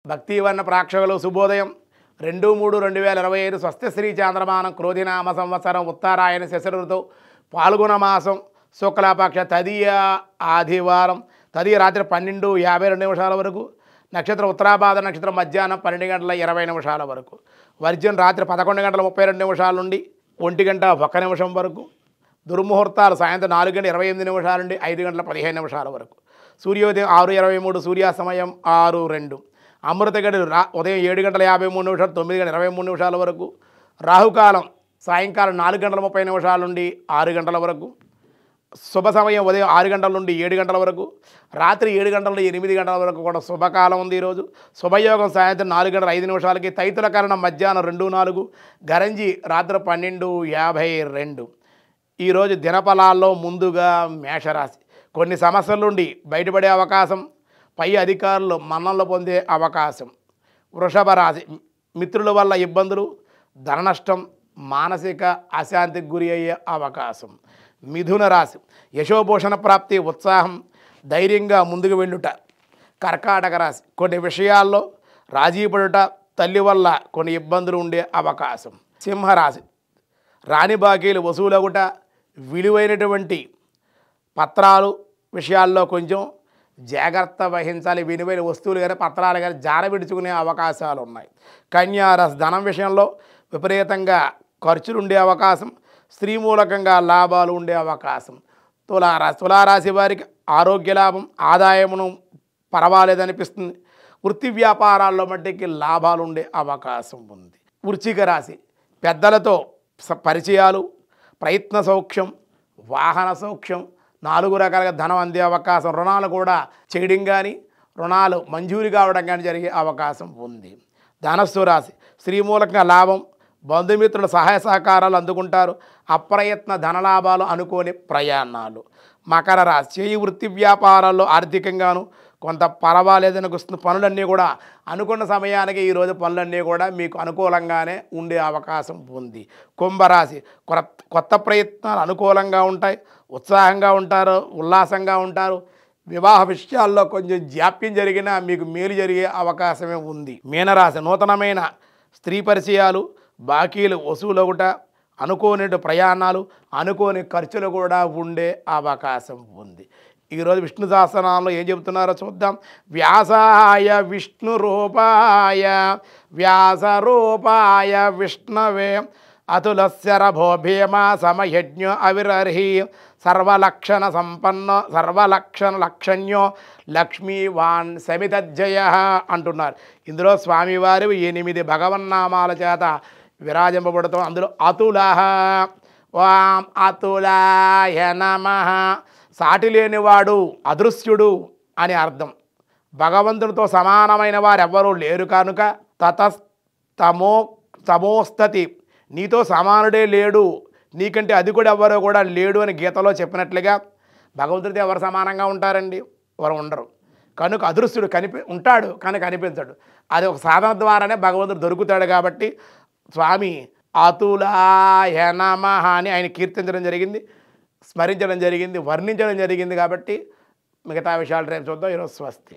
భక్తివర్ణ ప్రేక్షకులు శుభోదయం 2-3-2025 స్వస్తిశ్రీ చాంద్రమానం క్రోధినామ సంవత్సరం ఉత్తరాయణ శశి ఋతువు పాల్గొన మాసం శుక్లపక్ష తదియ ఆదివారం తదియ రాత్రి 12:52 వరకు నక్షత్రం ఉత్తరాభాద నక్షత్రం మధ్యాహ్నం 12:20 వరకు వర్జన్ రాత్రి 11:32 నుండి 1:01 వరకు దుర్ముహూర్తాలు సాయంత్రం 4:28 నుండి 5:15 వరకు సూర్యోదయం 6:23 సూర్యాస్తమయం 6:02 అమృత గడులు ఉదయం 7:53 9:23 వరకు రాహుకాలం సాయంకాలం 4:30 నుండి 6 వరకు శుభ సమయం ఉదయం 6 గంటల నుండి 7 గంటల వరకు రాత్రి 7 గంటల నుండి 8 గంటల వరకు కూడా శుభకాలం ఉంది. ఈరోజు శుభయోగం సాయంత్రం 4:05 తైతుల కరణం మధ్యాహ్నం 2:04 గరంజి రాత్రి 12:52. ఈరోజు దినఫలాల్లో ముందుగా మేషరాశి కొన్ని సమస్యల నుండి బయటపడే అవకాశం, పై అధికారులు మన్ననలు పొందే అవకాశం. వృషభ రాశి మిత్రుల వల్ల ఇబ్బందులు, ధన నష్టం, మానసిక అశాంతికి గురి అయ్యే అవకాశం. మిథున రాశి యశోభూషణ ప్రాప్తి, ఉత్సాహం, ధైర్యంగా ముందుకు వెళ్ళుట. కర్కాటక రాశి కొన్ని విషయాల్లో రాజీ పడుట, తల్లి వల్ల కొన్ని ఇబ్బందులు ఉండే అవకాశం. సింహరాశి రాని బాకీలు వసూలగుట, విలువైనటువంటి పత్రాలు విషయాల్లో కొంచెం జాగ్రత్త వహించాలి. విలువైన వస్తువులు కానీ పత్రాలు కానీ జారవిడుచుకునే అవకాశాలు ఉన్నాయి. కన్యారాశి ధనం విషయంలో విపరీతంగా ఖర్చులు ఉండే అవకాశం, స్త్రీ మూలకంగా లాభాలు ఉండే అవకాశం. తులారాశి వారికి ఆరోగ్య లాభం, ఆదాయమును పర్వాలేదనిపిస్తుంది. వృత్తి వ్యాపారాల్లో మట్టికి లాభాలు ఉండే అవకాశం ఉంది. వృశ్చిక రాశి పెద్దలతో పరిచయాలు, ప్రయత్న సౌఖ్యం, వాహన సౌఖ్యం, 4 రకాలుగా ధనం అందే అవకాశం. రుణాలు కూడా చేయడం కానీ రుణాలు మంజూరు కావడం కానీ జరిగే అవకాశం ఉంది. ధనస్సు రాశి స్త్రీ మూలకంగా లాభం, బంధుమిత్రుల సహాయ సహకారాలు అందుకుంటారు. అప్రయత్న ధనలాభాలు, అనుకోని ప్రయాణాలు. మకర రాశి చేయి వృత్తి వ్యాపారాల్లో ఆర్థికంగాను కొంత పర్వాలేదనిపిస్తుంది. పనులన్నీ కూడా అనుకున్న సమయానికి ఈరోజు పనులన్నీ కూడా మీకు అనుకూలంగానే ఉండే అవకాశం ఉంది. కుంభరాశి కొత్త ప్రయత్నాలు అనుకూలంగా ఉంటాయి, ఉత్సాహంగా ఉంటారు, ఉల్లాసంగా ఉంటారు. వివాహ విషయాల్లో కొంచెం జాప్యం జరిగినా మీకు మేలు జరిగే అవకాశమే ఉంది. మీనరాశి నూతనమైన స్త్రీ పరిచయాలు, బాకీలు వసూలగుట, అనుకోని ప్రయాణాలు, అనుకోని ఖర్చులు కూడా ఉండే అవకాశం ఉంది. ఈరోజు విష్ణు సహస్రనామంలో ఏం చెబుతున్నారో చూద్దాం. వ్యాసాయ విష్ణు రూపాయ వ్యాస రూపాయ విష్ణవే అతులస్య రభో భీమా సమయజ్ఞో అవిరర్హి సర్వలక్షణ సంపన్నో సర్వలక్షణ లక్షణ్యో లక్ష్మీవాన్ సమితజ్జయ అంటున్నారు. ఇందులో స్వామివారి 8 భగవన్నామాల చేత విరాజింపబడుతాం. అందులో అతులః వాం అతులాయ నమః, సాటి లేనివాడు, అదృశ్యుడు అని అర్థం. భగవంతునితో సమానమైన వారు ఎవ్వరూ లేరు కనుక తమోస్తతి, నీతో సమానుడే లేడు, నీకంటే అది కూడా ఎవ్వరో కూడా లేడు అని గీతలో చెప్పినట్లుగా భగవంతుడితో ఎవరు సమానంగా ఉంటారండి? ఎవరు ఉండరు. కనుక అదృశ్యుడు ఉంటాడు కానీ కనిపించడు. అది ఒక సాధన ద్వారానే భగవంతుడు దొరుకుతాడు. కాబట్టి స్వామి అతులాయ నమః అని ఆయన కీర్తించడం జరిగింది, స్మరించడం జరిగింది, వర్ణించడం జరిగింది. కాబట్టి మిగతా విషయాలు రేపు చూద్దాం. ఈరోజు స్వస్తి.